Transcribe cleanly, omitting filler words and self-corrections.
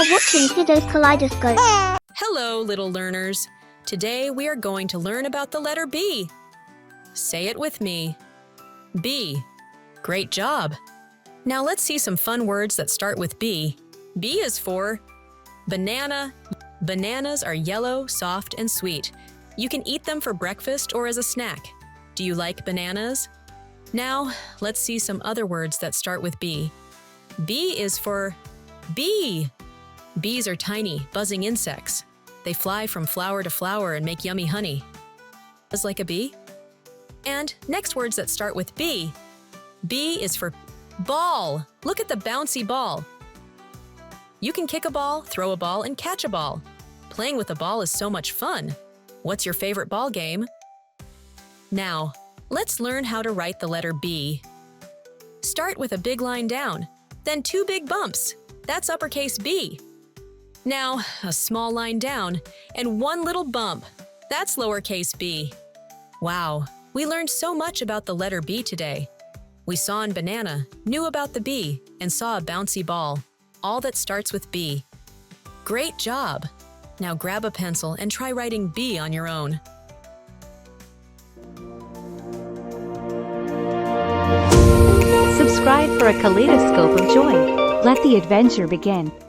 are watching KiddosKaleidoscope. Hello, little learners. Today we are going to learn about the letter B. Say it with me. B. Great job. Now let's see some fun words that start with B. B is for banana. Bananas are yellow, soft, and sweet. You can eat them for breakfast or as a snack. Do you like bananas? Now, let's see some other words that start with B. B is for bee. Bees are tiny, buzzing insects. They fly from flower to flower and make yummy honey. Buzz like a bee? And next words that start with B. B is for ball. Look at the bouncy ball. You can kick a ball, throw a ball, and catch a ball. Playing with a ball is so much fun. What's your favorite ball game? Now, let's learn how to write the letter B. Start with a big line down, then two big bumps. That's uppercase B. Now, a small line down and one little bump. That's lowercase b. Wow, we learned so much about the letter B today. We saw in banana, knew about the bee, and saw a bouncy ball. All that starts with B. Great job! Now grab a pencil and try writing B on your own. Subscribe for a kaleidoscope of joy. Let the adventure begin.